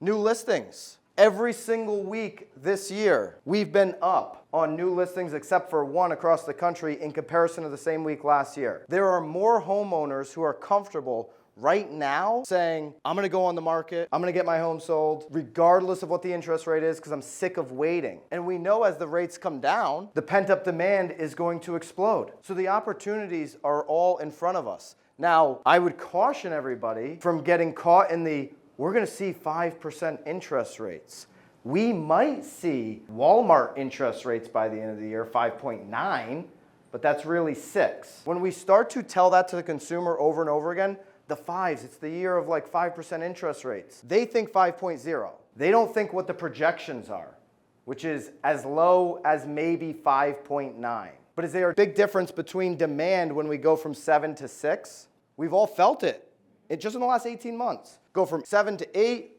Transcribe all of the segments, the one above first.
New listings. Every single week this year, we've been up on new listings except for one across the country in comparison to the same week last year. There are more homeowners who are comfortable right now saying, I'm gonna go on the market, I'm gonna get my home sold, regardless of what the interest rate is, because I'm sick of waiting. And we know as the rates come down, the pent-up demand is going to explode. So the opportunities are all in front of us. Now, I would caution everybody from getting caught in the, we're gonna see 5% interest rates. We might see Walmart interest rates by the end of the year, 5.9, but that's really 6. When we start to tell that to the consumer over and over again, the fives, it's the year of like 5% interest rates. They think 5.0. They don't think what the projections are, which is as low as maybe 5.9. But is there a big difference between demand when we go from 7 to 6? We've all felt it. Just in the last 18 months. Go from 7 to 8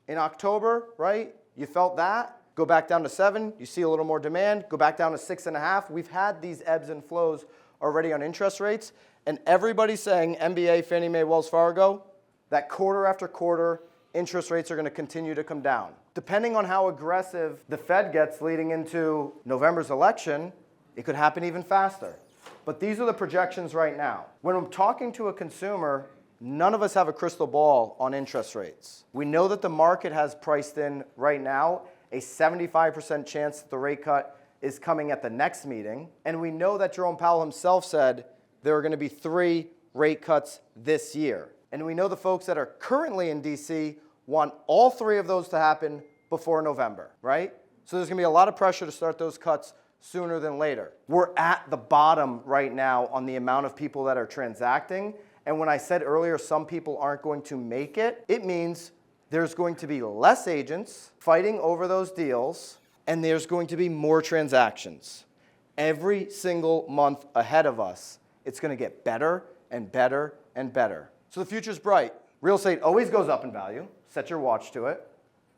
in October, right? You felt that. Go back down to 7, you see a little more demand. Go back down to 6.5. We've had these ebbs and flows already on interest rates. And everybody's saying, MBA, Fannie Mae, Wells Fargo, that quarter after quarter, interest rates are going to continue to come down. Depending on how aggressive the Fed gets leading into November's election, it could happen even faster. But these are the projections right now. When I'm talking to a consumer, none of us have a crystal ball on interest rates. We know that the market has priced in right now a 75% chance that the rate cut is coming at the next meeting. And we know that Jerome Powell himself said there are going to be 3 rate cuts this year. And we know the folks that are currently in DC want all 3 of those to happen before November, right? So there's going to be a lot of pressure to start those cuts sooner than later. We're at the bottom right now on the amount of people that are transacting. And when I said earlier some people aren't going to make it, it means there's going to be less agents fighting over those deals, and there's going to be more transactions. Every single month ahead of us, it's going to get better and better and better. So the future's bright. Real estate always goes up in value. Set your watch to it.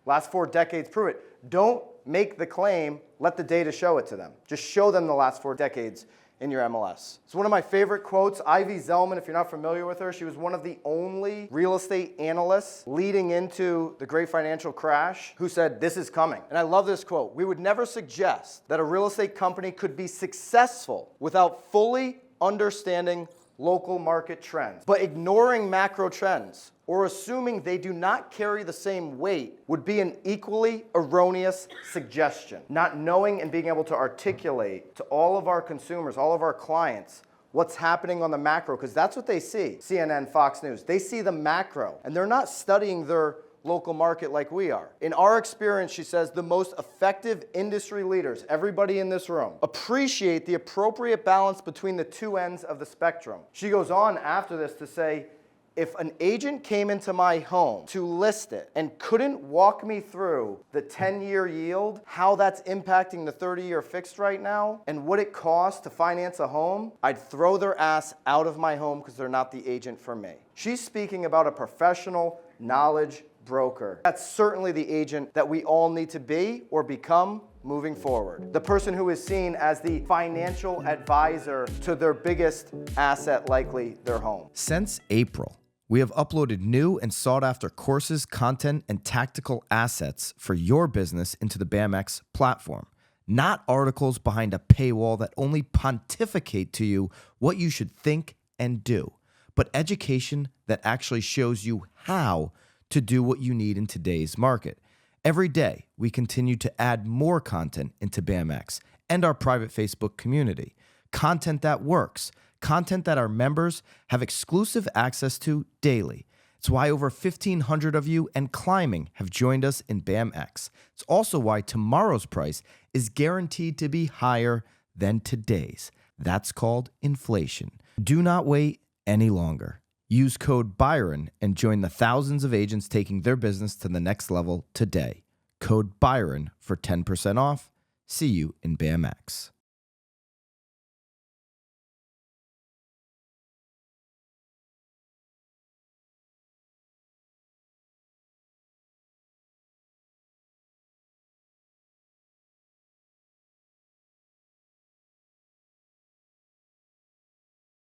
Last 4 decades prove it. Don't make the claim, let the data show it to them. Just show them the last 4 decades in your MLS. It's one of my favorite quotes. Ivy Zelman, if you're not familiar with her, she was one of the only real estate analysts leading into the great financial crash who said, this is coming. And I love this quote. We would never suggest that a real estate company could be successful without fully understanding local market trends. But ignoring macro trends or assuming they do not carry the same weight would be an equally erroneous suggestion. Not knowing and being able to articulate to all of our consumers, all of our clients, what's happening on the macro, because that's what they see. CNN, Fox News, they see the macro, and they're not studying their local market like we are. In our experience, she says, the most effective industry leaders, everybody in this room, appreciate the appropriate balance between the 2 ends of the spectrum. She goes on after this to say, if an agent came into my home to list it and couldn't walk me through the 10-year yield, how that's impacting the 30-year fixed right now, and what it costs to finance a home, I'd throw their ass out of my home because they're not the agent for me. She's speaking about a professional knowledge broker. That's certainly the agent that we all need to be or become moving forward. The person who is seen as the financial advisor to their biggest asset, likely their home. Since April, we have uploaded new and sought-after courses, content, and tactical assets for your business into the BAMX platform. Not articles behind a paywall that only pontificate to you what you should think and do, but education that actually shows you how to do what you need in today's market. Every day, we continue to add more content into BAMX and our private Facebook community. Content that works, content that our members have exclusive access to daily. It's why over 1,500 of you and climbing have joined us in BAMX. It's also why tomorrow's price is guaranteed to be higher than today's. That's called inflation. Do not wait any longer. Use code Byron and join the thousands of agents taking their business to the next level today. Code Byron for 10% off. See you in BAMX.